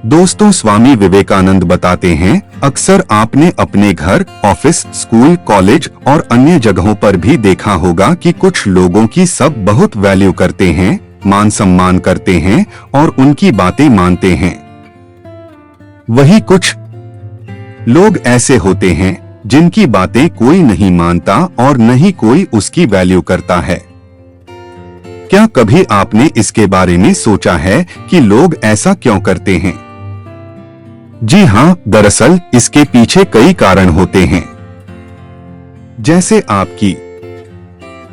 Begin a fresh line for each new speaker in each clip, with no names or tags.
दोस्तों, स्वामी विवेकानंद बताते हैं, अक्सर आपने अपने घर, ऑफिस, स्कूल, कॉलेज और अन्य जगहों पर भी देखा होगा कि कुछ लोगों की सब बहुत वैल्यू करते हैं, मान सम्मान करते हैं और उनकी बातें मानते हैं। वही कुछ लोग ऐसे होते हैं जिनकी बातें कोई नहीं मानता और न ही कोई उसकी वैल्यू करता है। क्या कभी आपने इसके बारे में सोचा है कि लोग ऐसा क्यों करते हैं? जी हाँ, दरअसल इसके पीछे कई कारण होते हैं, जैसे आपकी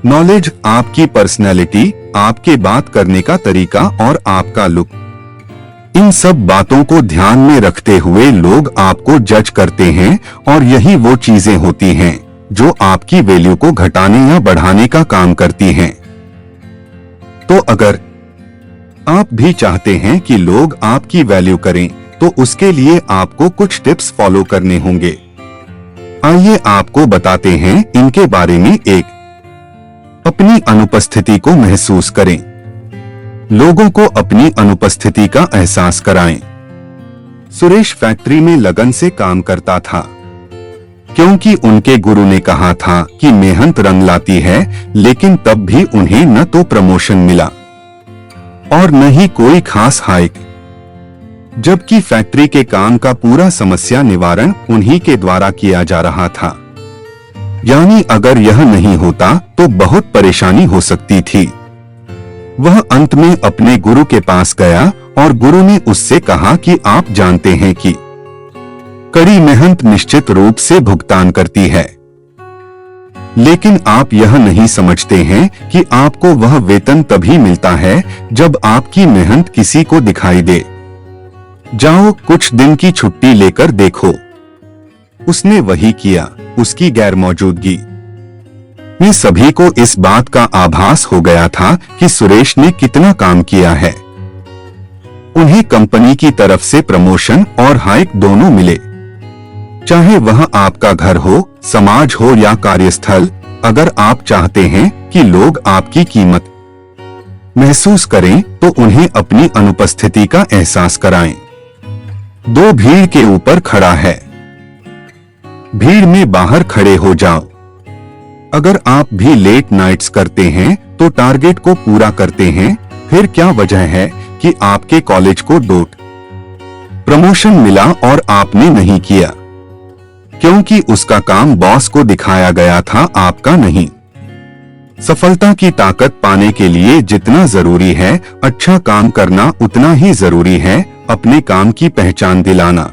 नॉलेज, आपकी पर्सनैलिटी, आपके बात करने का तरीका और आपका लुक। इन सब बातों को ध्यान में रखते हुए लोग आपको जज करते हैं और यही वो चीजें होती हैं जो आपकी वैल्यू को घटाने या बढ़ाने का काम करती हैं। तो अगर आप भी चाहते हैं कि लोग आपकी वैल्यू करें, तो उसके लिए आपको कुछ टिप्स फॉलो करने होंगे। आइए आपको बताते हैं इनके बारे में। एक, अपनी अनुपस्थिति को महसूस करें। लोगों को अपनी अनुपस्थिति का एहसास कराएं। सुरेश फैक्ट्री में लगन से काम करता था, क्योंकि उनके गुरु ने कहा था कि मेहनत रंग लाती है, लेकिन तब भी उन्हें न तो प्रमोशन मिला और न ही कोई खास हाइक, जबकि फैक्ट्री के काम का पूरा समस्या निवारण उन्हीं के द्वारा किया जा रहा था। यानी अगर यह नहीं होता तो बहुत परेशानी हो सकती थी। वह अंत में अपने गुरु के पास गया और गुरु ने उससे कहा कि आप जानते हैं कि कड़ी मेहनत निश्चित रूप से भुगतान करती है, लेकिन आप यह नहीं समझते हैं कि आपको वह वेतन तभी मिलता है जब आपकी मेहनत किसी को दिखाई दे। जाओ, कुछ दिन की छुट्टी लेकर देखो। उसने वही किया। उसकी गैर मौजूदगी में सभी को इस बात का आभास हो गया था कि सुरेश ने कितना काम किया है। उन्हें कंपनी की तरफ से प्रमोशन और हाइक दोनों मिले। चाहे वह आपका घर हो, समाज हो या कार्यस्थल, अगर आप चाहते हैं कि लोग आपकी कीमत महसूस करें तो उन्हें अपनी अनुपस्थिति का एहसास कराएं। दो, भीड़ के ऊपर खड़ा है। भीड़ में बाहर खड़े हो जाओ। अगर आप भी लेट नाइट्स करते हैं तो टारगेट को पूरा करते हैं, फिर क्या वजह है कि आपके कॉलेज को डोट प्रमोशन मिला और आपने नहीं किया? क्योंकि उसका काम बॉस को दिखाया गया था, आपका नहीं। सफलता की ताकत पाने के लिए जितना जरूरी है अच्छा काम करना, उतना ही जरूरी है अपने काम की पहचान दिलाना।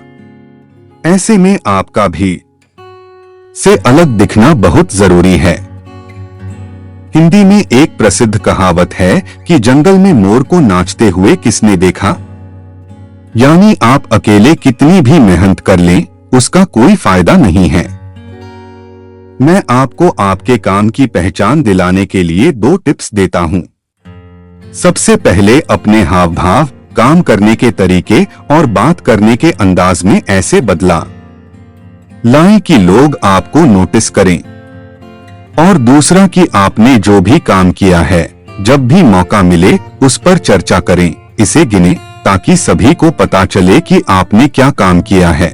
ऐसे में आपका भी से अलग दिखना बहुत जरूरी है। हिंदी में एक प्रसिद्ध कहावत है कि जंगल में मोर को नाचते हुए किसने देखा? यानी आप अकेले कितनी भी मेहनत कर लें, उसका कोई फायदा नहीं है। मैं आपको आपके काम की पहचान दिलाने के लिए 2 टिप्स देता हूं। सबसे पहले अपने हाव भाव, काम करने के तरीके और बात करने के अंदाज में ऐसे बदला लाएं कि लोग आपको नोटिस करें। और दूसरा कि आपने जो भी काम किया है, जब भी मौका मिले उस पर चर्चा करें, इसे गिने, ताकि सभी को पता चले कि आपने क्या काम किया है।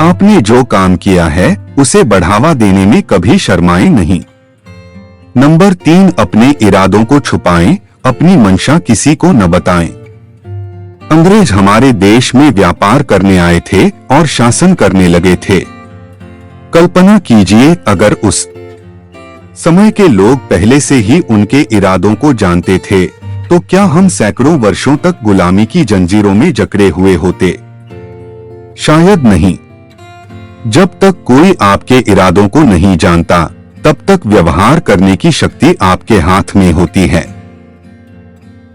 आपने जो काम किया है उसे बढ़ावा देने में कभी शर्माएं नहीं। नंबर 3, अपने इरादों को छुपाएं, अपनी मंशा किसी को न बताएं। अंग्रेज हमारे देश में व्यापार करने आए थे और शासन करने लगे थे। कल्पना कीजिए अगर उस समय के लोग पहले से ही उनके इरादों को जानते थे, तो क्या हम सैकड़ों वर्षों तक गुलामी की जंजीरों में जकड़े हुए होते? शायद नहीं। जब तक कोई आपके इरादों को नहीं जानता, तब तक व्यवहार करने की शक्ति आपके हाथ में होती है।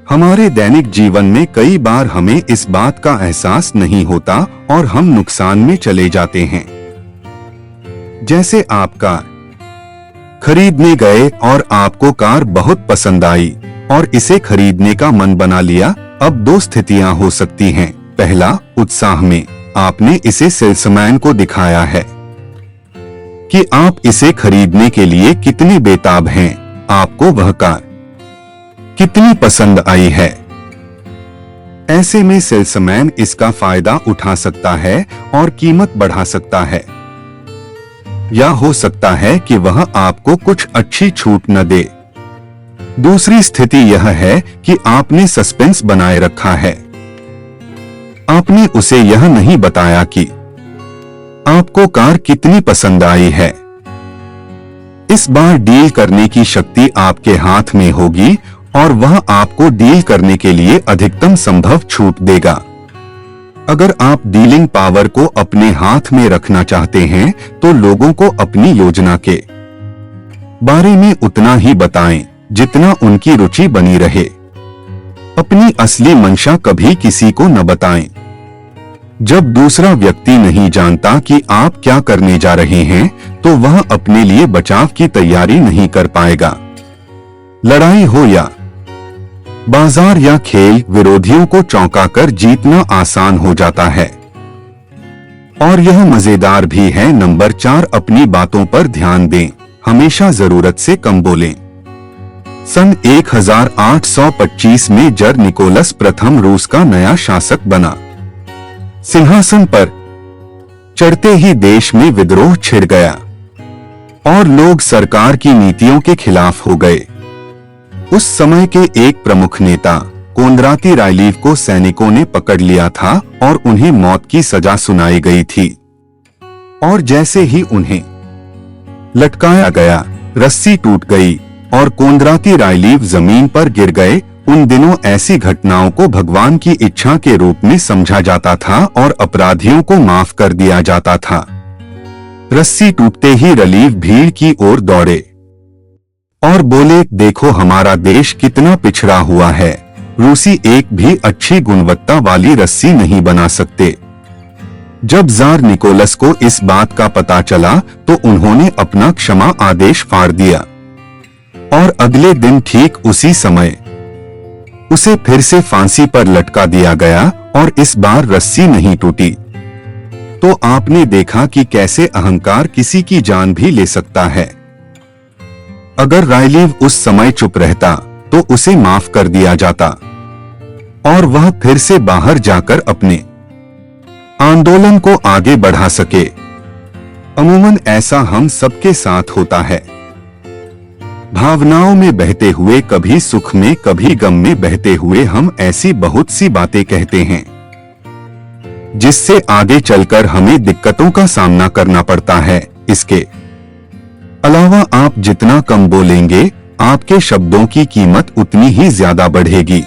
हमारे दैनिक जीवन में कई बार हमें इस बात का एहसास नहीं होता और हम नुकसान में चले जाते हैं। जैसे आप कार खरीदने गए और आपको कार बहुत पसंद आई और इसे खरीदने का मन बना लिया। अब 2 स्थितियां हो सकती हैं। पहला, उत्साह में आपने इसे सेल्समैन को दिखाया है कि आप इसे खरीदने के लिए कितने बेताब हैं, आपको वह कार कितनी पसंद आई है। ऐसे में सेल्समैन इसका फायदा उठा सकता है और कीमत बढ़ा सकता है, या हो सकता है कि वह आपको कुछ अच्छी छूट न दे। दूसरी स्थिति यह है कि आपने सस्पेंस बनाए रखा है। आपने उसे यह नहीं बताया कि आपको कार कितनी पसंद आई है। इस बार डील करने की शक्ति आपके हाथ में होगी और वह आपको डील करने के लिए अधिकतम संभव छूट देगा। अगर आप डीलिंग पावर को अपने हाथ में रखना चाहते हैं तो लोगों को अपनी योजना के बारे में उतना ही बताएं जितना उनकी रुचि बनी रहे। अपनी असली मंशा कभी किसी को न बताएं। जब दूसरा व्यक्ति नहीं जानता कि आप क्या करने जा रहे हैं तो वह अपने लिए बचाव की तैयारी नहीं कर पाएगा। लड़ाई हो या बाजार या खेल, विरोधियों को चौंकाकर जीतना आसान हो जाता है। और यह मजेदार भी है। नंबर 4, अपनी बातों पर ध्यान दें। हमेशा जरूरत से कम बोलें। सन 1825 में जर निकोलस प्रथम रूस का नया शासक बना। सिंहासन पर चढ़ते ही देश में विद्रोह छिड़ गया और लोग सरकार की नीतियों के खिलाफ हो गए। उस समय के एक प्रमुख नेता कोंद्राती रायलीव को सैनिकों ने पकड़ लिया था और उन्हें मौत की सजा सुनाई गई थी। और जैसे ही उन्हें लटकाया गया, रस्सी टूट गई और कोंद्राती रायलीव जमीन पर गिर गए। उन दिनों ऐसी घटनाओं को भगवान की इच्छा के रूप में समझा जाता था और अपराधियों को माफ कर दिया जाता था। रस्सी टूटते ही रायलीव भीड़ की ओर दौड़े और बोले, देखो हमारा देश कितना पिछड़ा हुआ है। रूसी एक भी अच्छी गुणवत्ता वाली रस्सी नहीं बना सकते। जब जार निकोलस को इस बात का पता चला तो उन्होंने अपना क्षमा आदेश फाड़ दिया और अगले दिन ठीक उसी समय उसे फिर से फांसी पर लटका दिया गया और इस बार रस्सी नहीं टूटी। तो आपने देखा कि कैसे अहंकार किसी की जान भी ले सकता है। अगर रायलीव उस समय चुप रहता तो उसे माफ कर दिया जाता और वह फिर से बाहर जाकर अपने आंदोलन को आगे बढ़ा सके। अमूमन ऐसा हम सबके साथ होता है। भावनाओं में बहते हुए, कभी सुख में कभी गम में बहते हुए हम ऐसी बहुत सी बातें कहते हैं जिससे आगे चलकर हमें दिक्कतों का सामना करना पड़ता है। इसके अलावा आप जितना कम बोलेंगे, आपके शब्दों की कीमत उतनी ही ज्यादा बढ़ेगी।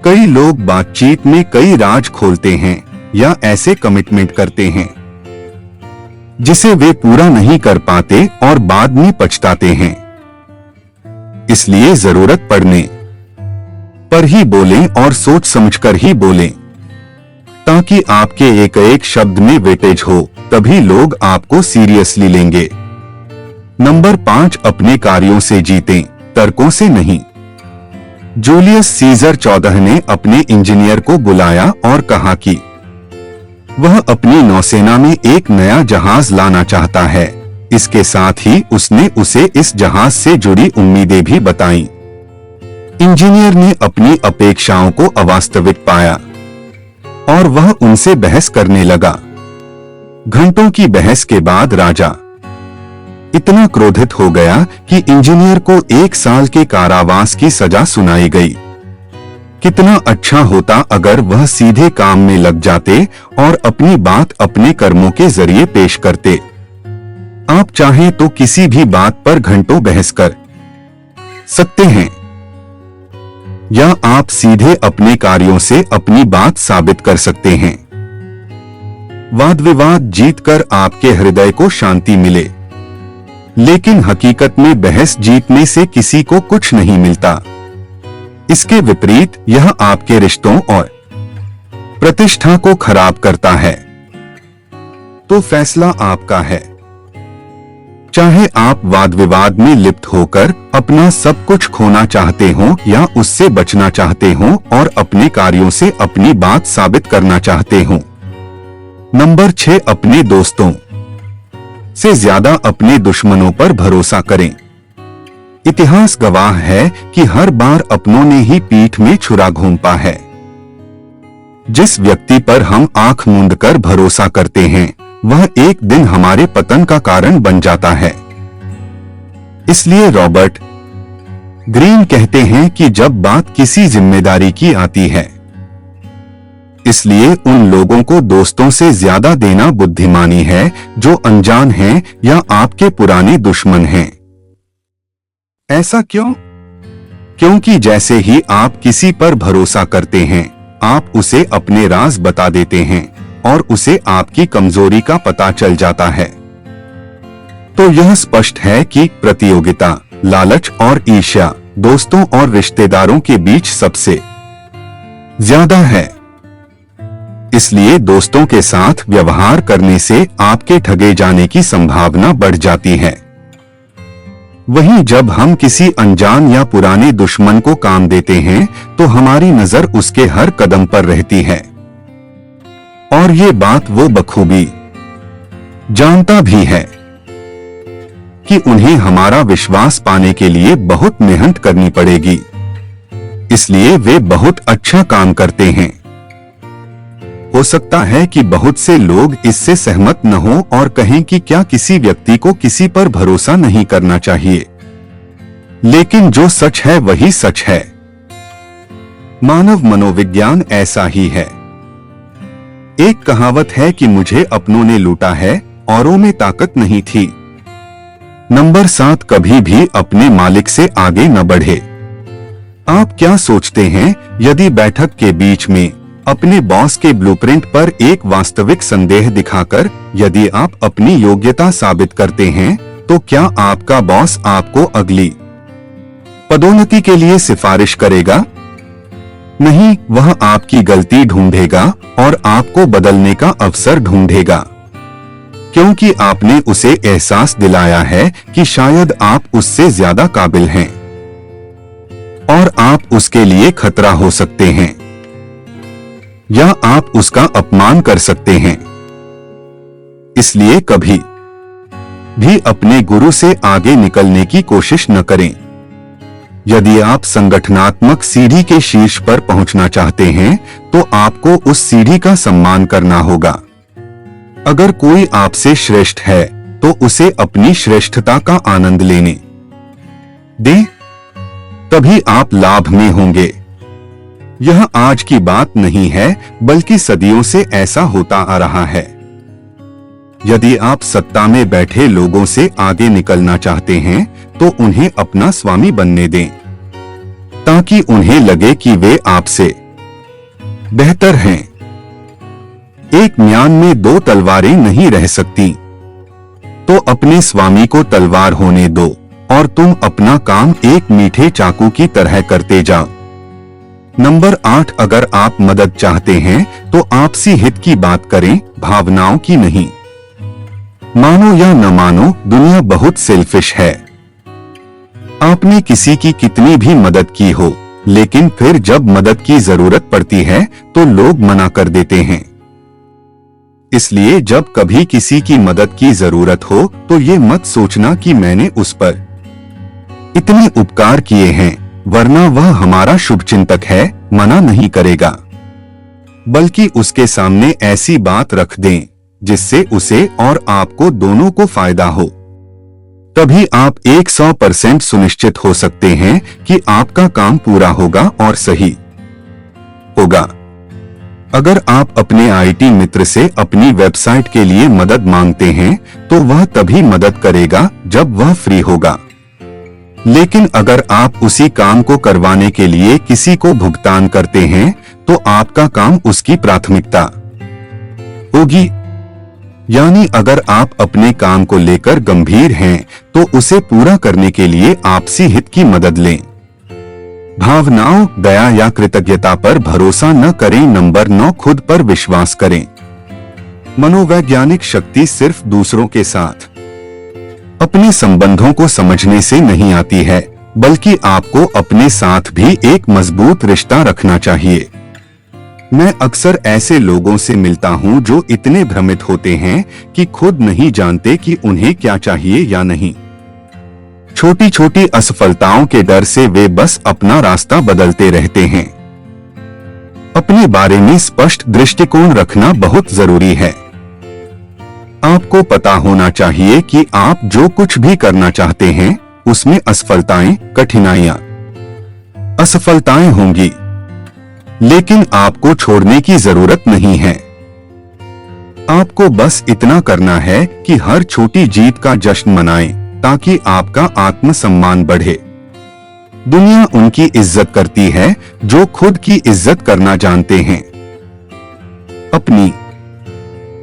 कई लोग बातचीत में कई राज खोलते हैं या ऐसे कमिटमेंट करते हैं जिसे वे पूरा नहीं कर पाते और बाद में पछताते हैं। इसलिए जरूरत पड़ने पर ही बोलें और सोच समझकर ही बोलें, ताकि आपके एक एक शब्द में वेटेज हो, तभी लोग आपको सीरियसली लेंगे। नंबर 5, अपने कार्यों से जीतें, तर्कों से नहीं। जूलियस सीजर 14 ने अपने इंजीनियर को बुलाया और कहा कि वह अपनी नौसेना में एक नया जहाज लाना चाहता है। इसके साथ ही उसने उसे इस जहाज से जुड़ी उम्मीदें भी बताईं। इंजीनियर ने अपनी अपेक्षाओं को अवास्तविक पाया और वह उनसे बहस करने लगा। घंटों की बहस के बाद राजा इतना क्रोधित हो गया कि इंजीनियर को 1 साल के कारावास की सजा सुनाई गई। कितना अच्छा होता अगर वह सीधे काम में लग जाते और अपनी बात अपने कर्मों के जरिए पेश करते। आप चाहें तो किसी भी बात पर घंटों बहस कर सकते हैं, या आप सीधे अपने कार्यों से अपनी बात साबित कर सकते हैं। वाद विवाद जीतकर आपके हृदय को शांति मिले, लेकिन हकीकत में बहस जीतने से किसी को कुछ नहीं मिलता। इसके विपरीत यह आपके रिश्तों और प्रतिष्ठा को खराब करता है। तो फैसला आपका है। चाहे आप वाद विवाद में लिप्त होकर अपना सब कुछ खोना चाहते हो या उससे बचना चाहते हो और अपने कार्यों से अपनी बात साबित करना चाहते हो। नंबर 6, अपने दोस्तों से ज्यादा अपने दुश्मनों पर भरोसा करें। इतिहास गवाह है कि हर बार अपनों ने ही पीठ में छुरा घोंपा है। जिस व्यक्ति पर हम आंख मूंद कर भरोसा करते हैं वह एक दिन हमारे पतन का कारण बन जाता है। इसलिए रॉबर्ट ग्रीन कहते हैं कि जब बात किसी जिम्मेदारी की आती है, इसलिए उन लोगों को दोस्तों से ज्यादा देना बुद्धिमानी है जो अनजान हैं या आपके पुराने दुश्मन हैं। ऐसा क्यों? क्योंकि जैसे ही आप किसी पर भरोसा करते हैं आप उसे अपने राज बता देते हैं और उसे आपकी कमजोरी का पता चल जाता है। तो यह स्पष्ट है कि प्रतियोगिता, लालच और ईर्ष्या दोस्तों और रिश्तेदारों के बीच सबसे ज्यादा है। इसलिए दोस्तों के साथ व्यवहार करने से आपके ठगे जाने की संभावना बढ़ जाती है। वहीं जब हम किसी अनजान या पुराने दुश्मन को काम देते हैं तो हमारी नजर उसके हर कदम पर रहती है और ये बात वो बखूबी जानता भी है कि उन्हें हमारा विश्वास पाने के लिए बहुत मेहनत करनी पड़ेगी। इसलिए वे बहुत अच्छा काम करते हैं। हो सकता है कि बहुत से लोग इससे सहमत न हो और कहें कि क्या किसी व्यक्ति को किसी पर भरोसा नहीं करना चाहिए, लेकिन जो सच है वही सच है। मानव मनोविज्ञान ऐसा ही है। एक कहावत है कि मुझे अपनों ने लूटा है, औरों में ताकत नहीं थी। नंबर 7, कभी भी अपने मालिक से आगे न बढ़े। आप क्या सोचते हैं यदि बैठक के बीच में अपने बॉस के ब्लूप्रिंट पर एक वास्तविक संदेह दिखाकर यदि आप अपनी योग्यता साबित करते हैं तो क्या आपका बॉस आपको अगली पदोन्नति के लिए सिफारिश करेगा? नहीं, वह आपकी गलती ढूंढेगा और आपको बदलने का अवसर ढूंढेगा, क्योंकि आपने उसे एहसास दिलाया है कि शायद आप उससे ज्यादा काबिल हैं और आप उसके लिए खतरा हो सकते हैं या आप उसका अपमान कर सकते हैं। इसलिए कभी भी अपने गुरु से आगे निकलने की कोशिश न करें। यदि आप संगठनात्मक सीढ़ी के शीर्ष पर पहुंचना चाहते हैं तो आपको उस सीढ़ी का सम्मान करना होगा। अगर कोई आपसे श्रेष्ठ है तो उसे अपनी श्रेष्ठता का आनंद लेने दें, तभी आप लाभ में होंगे। यह आज की बात नहीं है बल्कि सदियों से ऐसा होता आ रहा है। यदि आप सत्ता में बैठे लोगों से आगे निकलना चाहते हैं तो उन्हें अपना स्वामी बनने दें, ताकि उन्हें लगे कि वे आपसे बेहतर हैं। एक म्यान में 2 तलवारें नहीं रह सकती, तो अपने स्वामी को तलवार होने दो और तुम अपना काम एक मीठे चाकू की तरह करते जाओ। नंबर 8, अगर आप मदद चाहते हैं तो आपसी हित की बात करें, भावनाओं की नहीं। मानो या न मानो, दुनिया बहुत सेल्फिश है। आपने किसी की कितनी भी मदद की हो, लेकिन फिर जब मदद की जरूरत पड़ती है तो लोग मना कर देते हैं। इसलिए जब कभी किसी की मदद की जरूरत हो तो ये मत सोचना कि मैंने उस पर इतने उपकार किए हैं, वरना वह हमारा शुभचिंतक है, मना नहीं करेगा। बल्कि उसके सामने ऐसी बात रख दें जिससे उसे और आपको दोनों को फायदा हो। तभी आप 100% सुनिश्चित हो सकते हैं कि आपका काम पूरा होगा और सही होगा। अगर आप अपने आईटी मित्र से अपनी वेबसाइट के लिए मदद मांगते हैं तो वह तभी मदद करेगा जब वह फ्री होगा। लेकिन अगर आप उसी काम को करवाने के लिए किसी को भुगतान करते हैं तो आपका काम उसकी प्राथमिकता होगी। यानी अगर आप अपने काम को लेकर गंभीर हैं तो उसे पूरा करने के लिए आपसी हित की मदद लें। भावनाओं, दया या कृतज्ञता पर भरोसा न करें। नंबर 9, खुद पर विश्वास करें। मनोवैज्ञानिक शक्ति सिर्फ दूसरों के साथ अपने संबंधों को समझने से नहीं आती है, बल्कि आपको अपने साथ भी एक मजबूत रिश्ता रखना चाहिए। मैं अक्सर ऐसे लोगों से मिलता हूं जो इतने भ्रमित होते हैं कि खुद नहीं जानते कि उन्हें क्या चाहिए या नहीं। छोटी छोटी असफलताओं के डर से वे बस अपना रास्ता बदलते रहते हैं। अपने बारे में स्पष्ट दृष्टिकोण रखना बहुत जरूरी है। आपको पता होना चाहिए कि आप जो कुछ भी करना चाहते हैं उसमें असफलताएं, कठिनाइयां, असफलताएं होंगी, लेकिन आपको छोड़ने की जरूरत नहीं है। आपको बस इतना करना है कि हर छोटी जीत का जश्न मनाएं ताकि आपका आत्मसम्मान बढ़े। दुनिया उनकी इज्जत करती है जो खुद की इज्जत करना जानते हैं। अपनी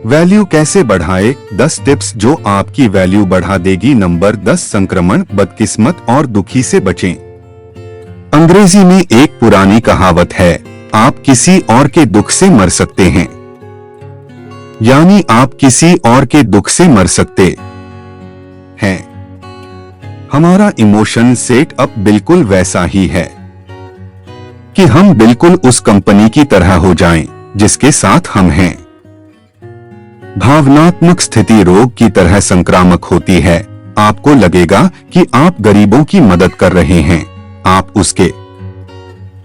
वैल्यू कैसे बढ़ाए? 10 टिप्स जो आपकी वैल्यू बढ़ा देगी। नंबर 10, संक्रमण, बदकिस्मत और दुखी से बचें। अंग्रेजी में एक पुरानी कहावत है, आप किसी और के दुख से मर सकते हैं। यानी आप किसी और के दुख से मर सकते हैं। हमारा इमोशन सेटअप बिल्कुल वैसा ही है कि हम बिल्कुल उस कंपनी की तरह हो जाएं जिसके साथ हम हैं। भावनात्मक स्थिति रोग की तरह संक्रामक होती है। आपको लगेगा कि आप गरीबों की मदद कर रहे हैं, आप उसके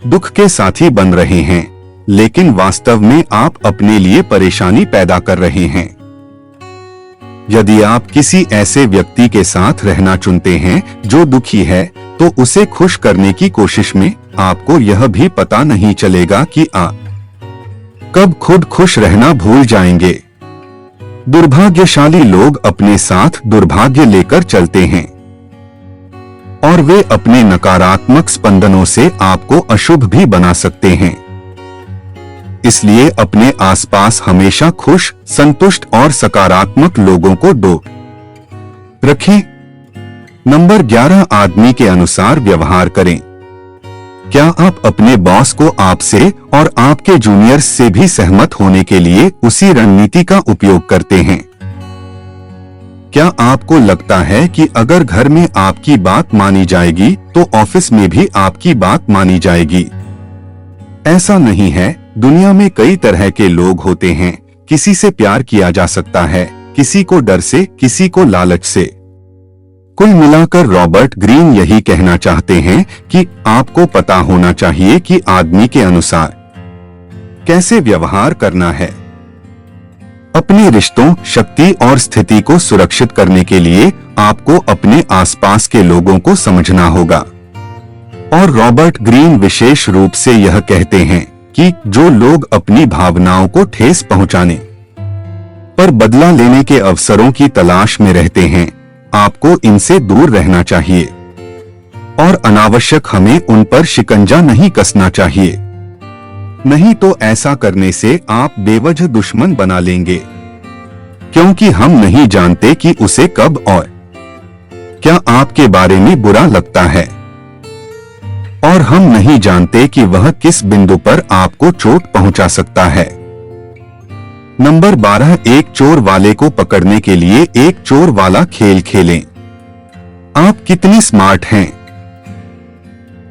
दुख के साथी बन रहे हैं, लेकिन वास्तव में आप अपने लिए परेशानी पैदा कर रहे हैं। यदि आप किसी ऐसे व्यक्ति के साथ रहना चुनते हैं जो दुखी है, तो उसे खुश करने की कोशिश में आपको यह भी पता नहीं चलेगा कि आप कब खुद खुश रहना भूल जाएंगे। दुर्भाग्यशाली लोग अपने साथ दुर्भाग्य लेकर चलते हैं और वे अपने नकारात्मक स्पंदनों से आपको अशुभ भी बना सकते हैं। इसलिए अपने आसपास हमेशा खुश, संतुष्ट और सकारात्मक लोगों को रखें। नंबर 11, आदमी के अनुसार व्यवहार करें। क्या आप अपने बॉस को आपसे और आपके जूनियर्स से भी सहमत होने के लिए उसी रणनीति का उपयोग करते हैं? क्या आपको लगता है कि अगर घर में आपकी बात मानी जाएगी तो ऑफिस में भी आपकी बात मानी जाएगी? ऐसा नहीं है। दुनिया में कई तरह के लोग होते हैं। किसी से प्यार किया जा सकता है, किसी को डर से, किसी को लालच से। कुल मिलाकर रॉबर्ट ग्रीन यही कहना चाहते हैं कि आपको पता होना चाहिए कि आदमी के अनुसार कैसे व्यवहार करना है। अपने रिश्तों, शक्ति और स्थिति को सुरक्षित करने के लिए आपको अपने आसपास के लोगों को समझना होगा। और रॉबर्ट ग्रीन विशेष रूप से यह कहते हैं कि जो लोग अपनी भावनाओं को ठेस पहुंचाने पर बदला लेने के अवसरों की तलाश में रहते हैं, आपको इनसे दूर रहना चाहिए और अनावश्यक हमें उन पर शिकंजा नहीं कसना चाहिए। नहीं तो ऐसा करने से आप बेवजह दुश्मन बना लेंगे, क्योंकि हम नहीं जानते कि उसे कब और क्या आपके बारे में बुरा लगता है, और हम नहीं जानते कि वह किस बिंदु पर आपको चोट पहुंचा सकता है। नंबर 12, एक चोर वाले को पकड़ने के लिए एक चोर वाला खेल खेलें। आप कितनी स्मार्ट हैं?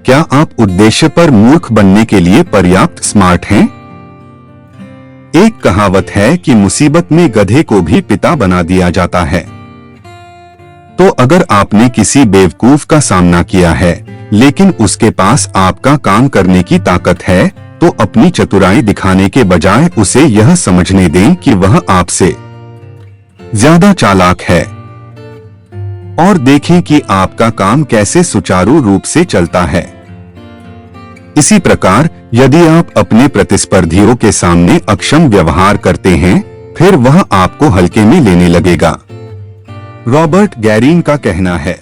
क्या आप उद्देश्य पर मूर्ख बनने के लिए पर्याप्त स्मार्ट हैं? एक कहावत है कि मुसीबत में गधे को भी पिता बना दिया जाता है। तो अगर आपने किसी बेवकूफ का सामना किया है लेकिन उसके पास आपका काम करने की ताकत है, तो अपनी चतुराई दिखाने के बजाय उसे यह समझने दें कि वह आपसे ज्यादा चालाक है और देखें कि आपका काम कैसे सुचारू रूप से चलता है। इसी प्रकार यदि आप अपने प्रतिस्पर्धियों के सामने अक्षम व्यवहार करते हैं, फिर वह आपको हल्के में लेने लगेगा। रॉबर्ट गैरीन का कहना है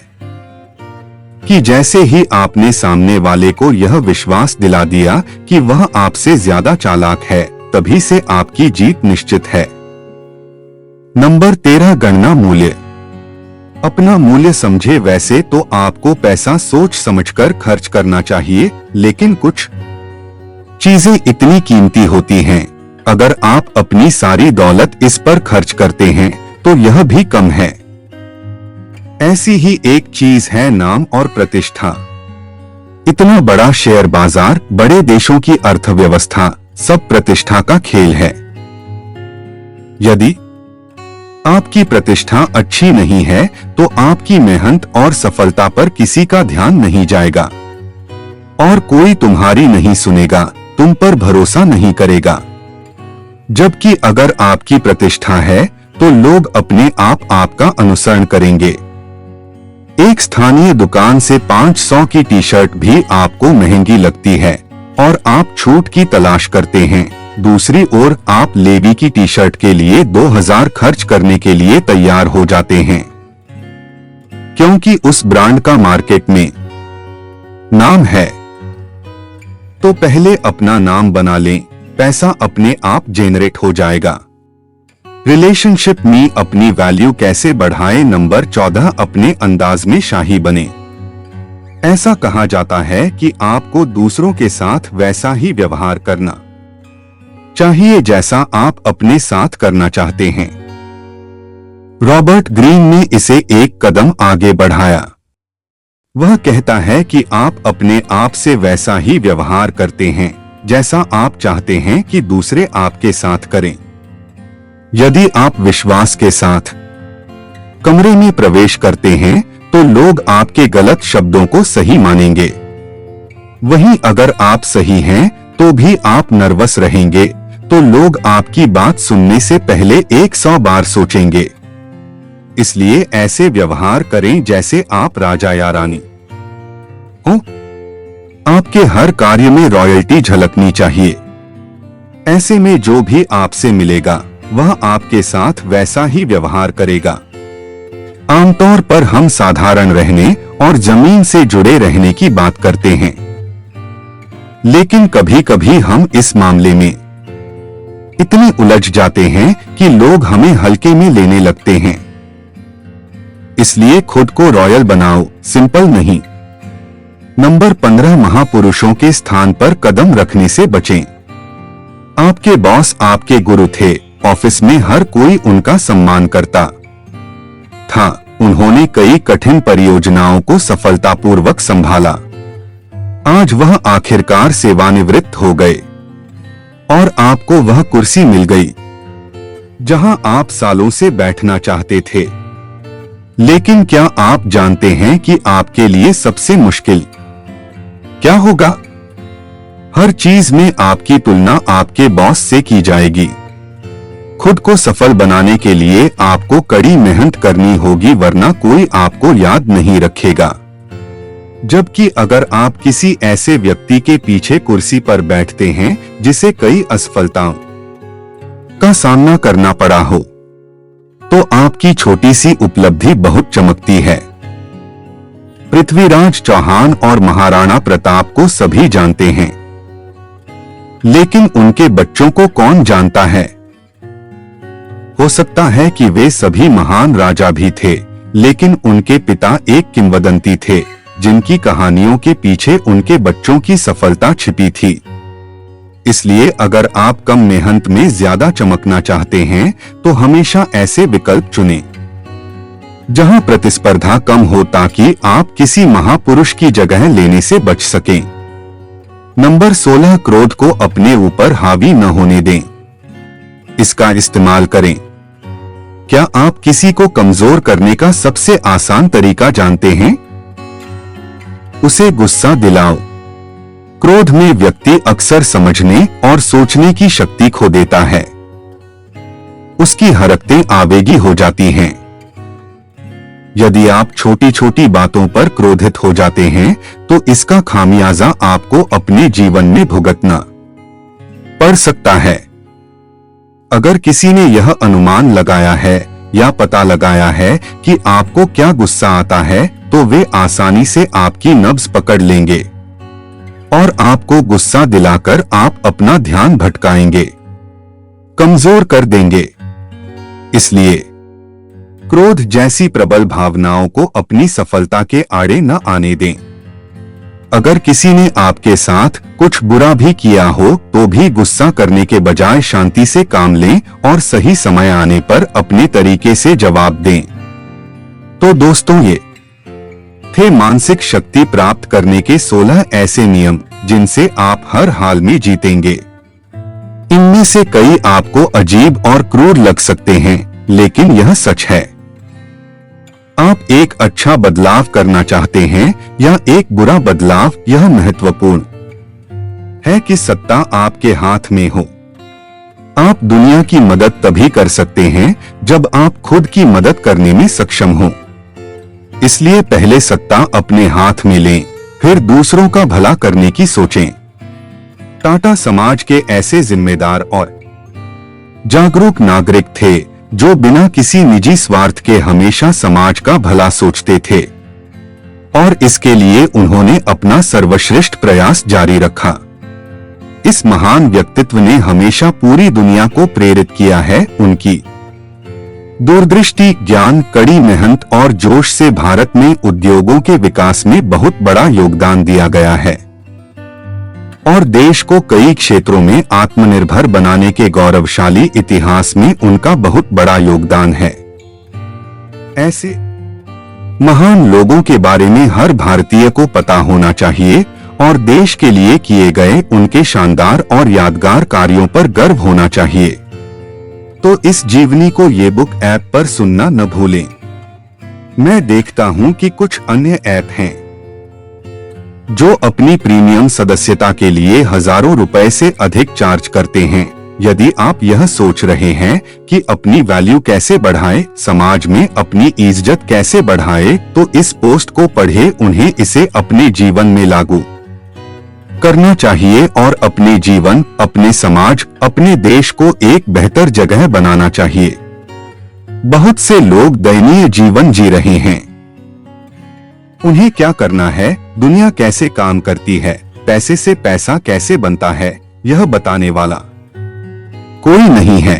कि जैसे ही आपने सामने वाले को यह विश्वास दिला दिया कि वह आपसे ज्यादा चालाक है, तभी से आपकी जीत निश्चित है। नंबर 13, गणना मूल्य। अपना मूल्य समझे। वैसे तो आपको पैसा सोच समझकर खर्च करना चाहिए, लेकिन कुछ चीजें इतनी कीमती होती हैं, अगर आप अपनी सारी दौलत इस पर खर्च करते हैं तो यह भी कम है। ऐसी ही एक चीज है नाम और प्रतिष्ठा। इतना बड़ा शेयर बाजार, बड़े देशों की अर्थव्यवस्था, सब प्रतिष्ठा का खेल है। यदि आपकी प्रतिष्ठा अच्छी नहीं है तो आपकी मेहनत और सफलता पर किसी का ध्यान नहीं जाएगा और कोई तुम्हारी नहीं सुनेगा, तुम पर भरोसा नहीं करेगा। जबकि अगर आपकी प्रतिष्ठा है तो लोग अपने आप आपका अनुसरण करेंगे। एक स्थानीय दुकान से 500 की टी शर्ट भी आपको महंगी लगती है और आप छूट की तलाश करते हैं। दूसरी ओर आप लेवी की टी शर्ट के लिए 2000 खर्च करने के लिए तैयार हो जाते हैं, क्योंकि उस ब्रांड का मार्केट में नाम है। तो पहले अपना नाम बना लें, पैसा अपने आप जेनरेट हो जाएगा। रिलेशनशिप में अपनी वैल्यू कैसे बढ़ाएं? नंबर 14, अपने अंदाज में शाही बने। ऐसा कहा जाता है कि आपको दूसरों के साथ वैसा ही व्यवहार करना चाहिए जैसा आप अपने साथ करना चाहते हैं। रॉबर्ट ग्रीन ने इसे एक कदम आगे बढ़ाया। वह कहता है कि आप अपने आप से वैसा ही व्यवहार करते हैं जैसा आप चाहते हैं कि दूसरे आपके साथ करें। यदि आप विश्वास के साथ कमरे में प्रवेश करते हैं तो लोग आपके गलत शब्दों को सही मानेंगे। वहीं अगर आप सही हैं तो भी आप नर्वस रहेंगे, तो लोग आपकी बात सुनने से पहले 100 बार सोचेंगे। इसलिए ऐसे व्यवहार करें जैसे आप राजा या रानी हो। आपके हर कार्य में रॉयल्टी झलकनी चाहिए। ऐसे में जो भी आपसे मिलेगा वह आपके साथ वैसा ही व्यवहार करेगा। आमतौर पर हम साधारण रहने और जमीन से जुड़े रहने की बात करते हैं, लेकिन कभी कभी हम इस मामले में इतने उलझ जाते हैं कि लोग हमें हल्के में लेने लगते हैं। इसलिए खुद को रॉयल बनाओ, सिंपल नहीं। नंबर 15, महापुरुषों के स्थान पर कदम रखने से बचें। आपके बॉस आपके गुरु थे। ऑफिस में हर कोई उनका सम्मान करता था। उन्होंने कई कठिन परियोजनाओं को सफलतापूर्वक संभाला। आज वह आखिरकार सेवानिवृत्त हो गए और आपको वह कुर्सी मिल गई जहां आप सालों से बैठना चाहते थे। लेकिन क्या आप जानते हैं कि आपके लिए सबसे मुश्किल क्या होगा? हर चीज में आपकी तुलना आपके बॉस से की जाएगी। खुद को सफल बनाने के लिए आपको कड़ी मेहनत करनी होगी, वरना कोई आपको याद नहीं रखेगा। जबकि अगर आप किसी ऐसे व्यक्ति के पीछे कुर्सी पर बैठते हैं जिसे कई असफलताओं का सामना करना पड़ा हो, तो आपकी छोटी सी उपलब्धि बहुत चमकती है। पृथ्वीराज चौहान और महाराणा प्रताप को सभी जानते हैं, लेकिन उनके बच्चों को कौन जानता है? हो सकता है कि वे सभी महान राजा भी थे, लेकिन उनके पिता एक किंवदंती थे जिनकी कहानियों के पीछे उनके बच्चों की सफलता छिपी थी। इसलिए अगर आप कम मेहनत में ज्यादा चमकना चाहते हैं तो हमेशा ऐसे विकल्प चुनें जहां प्रतिस्पर्धा कम हो, ताकि आप किसी महापुरुष की जगह लेने से बच सकें। नंबर 16, क्रोध को अपने ऊपर हावी न होने दें। इसका इस्तेमाल करें। क्या आप किसी को कमजोर करने का सबसे आसान तरीका जानते हैं? उसे गुस्सा दिलाओ। क्रोध में व्यक्ति अक्सर समझने और सोचने की शक्ति खो देता है। उसकी हरकतें आवेगी हो जाती हैं। यदि आप छोटी छोटी बातों पर क्रोधित हो जाते हैं तो इसका खामियाजा आपको अपने जीवन में भुगतना पड़ सकता है। अगर किसी ने यह अनुमान लगाया है या पता लगाया है कि आपको क्या गुस्सा आता है, तो वे आसानी से आपकी नब्ज पकड़ लेंगे और आपको गुस्सा दिलाकर आप अपना ध्यान भटकाएंगे, कमजोर कर देंगे। इसलिए क्रोध जैसी प्रबल भावनाओं को अपनी सफलता के आड़े न आने दें। अगर किसी ने आपके साथ कुछ बुरा भी किया हो तो भी गुस्सा करने के बजाय शांति से काम लें और सही समय आने पर अपने तरीके से जवाब दें। तो दोस्तों, ये थे मानसिक शक्ति प्राप्त करने के 16 ऐसे नियम जिनसे आप हर हाल में जीतेंगे। इनमें से कई आपको अजीब और क्रूर लग सकते हैं, लेकिन यह सच है। आप एक अच्छा बदलाव करना चाहते हैं या एक बुरा बदलाव, यह महत्वपूर्ण है की सत्ता आपके हाथ में हो। आप दुनिया की मदद तभी कर सकते हैं जब आप खुद की मदद करने में सक्षम हो। इसलिए पहले सत्ता अपने हाथ में लें, फिर दूसरों का भला करने की सोचें। टाटा समाज के ऐसे जिम्मेदार और जागरूक नागरिक थे जो बिना किसी निजी स्वार्थ के हमेशा समाज का भला सोचते थे और इसके लिए उन्होंने अपना सर्वश्रेष्ठ प्रयास जारी रखा। इस महान व्यक्तित्व ने हमेशा पूरी दुनिया को प्रेरित किया है। उनकी दूरदृष्टि, ज्ञान, कड़ी मेहनत और जोश से भारत में उद्योगों के विकास में बहुत बड़ा योगदान दिया गया है और देश को कई क्षेत्रों में आत्मनिर्भर बनाने के गौरवशाली इतिहास में उनका बहुत बड़ा योगदान है। ऐसे महान लोगों के बारे में हर भारतीय को पता होना चाहिए और देश के लिए किए गए उनके शानदार और यादगार कार्यों पर गर्व होना चाहिए। तो इस जीवनी को ये बुक ऐप पर सुनना न भूलें। मैं देखता हूं कि कुछ अन्य ऐप हैं जो अपनी प्रीमियम सदस्यता के लिए हजारों रुपए से अधिक चार्ज करते हैं। यदि आप यह सोच रहे हैं कि अपनी वैल्यू कैसे बढ़ाएं, समाज में अपनी इज्जत कैसे बढ़ाएं, तो इस पोस्ट को पढ़े। उन्हें इसे अपने जीवन में लागू करना चाहिए और अपने जीवन, अपने समाज, अपने देश को एक बेहतर जगह बनाना चाहिए। बहुत से लोग दयनीय जीवन जी रहे हैं। उन्हें क्या करना है, दुनिया कैसे काम करती है, पैसे से पैसा कैसे बनता है, यह बताने वाला कोई नहीं है।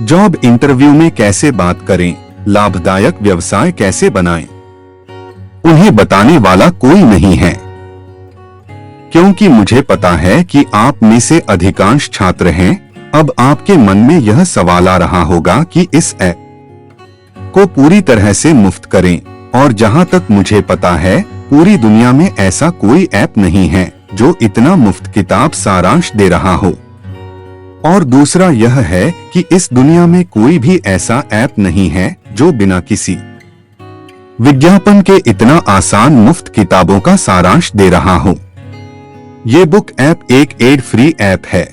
जॉब इंटरव्यू में कैसे बात करें, लाभदायक व्यवसाय कैसे बनाएं, उन्हें बताने वाला कोई नहीं है। क्योंकि मुझे पता है कि आप में से अधिकांश छात्र हैं। अब आपके मन में यह सवाल आ रहा होगा कि इस ऐप को पूरी तरह से मुफ्त करें, और जहां तक मुझे पता है पूरी दुनिया में ऐसा कोई ऐप नहीं है जो इतना मुफ्त किताब सारांश दे रहा हो। और दूसरा यह है कि इस दुनिया में कोई भी ऐसा ऐप नहीं है जो बिना किसी विज्ञापन के इतना आसान मुफ्त किताबों का सारांश दे रहा हो। ये बुक ऐप एक एड फ्री ऐप है।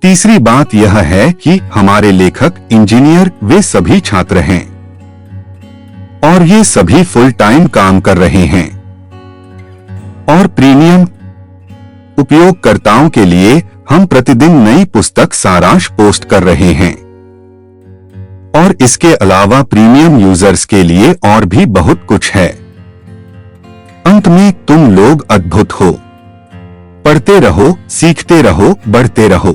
तीसरी बात यह है कि हमारे लेखक, इंजीनियर, वे सभी छात्र हैं और ये सभी फुल टाइम काम कर रहे हैं और प्रीमियम उपयोगकर्ताओं के लिए हम प्रतिदिन नई पुस्तक सारांश पोस्ट कर रहे हैं और इसके अलावा प्रीमियम यूजर्स के लिए और भी बहुत कुछ है। अंत में तुम लोग अद्भुत हो। पढ़ते रहो, सीखते रहो, बढ़ते रहो।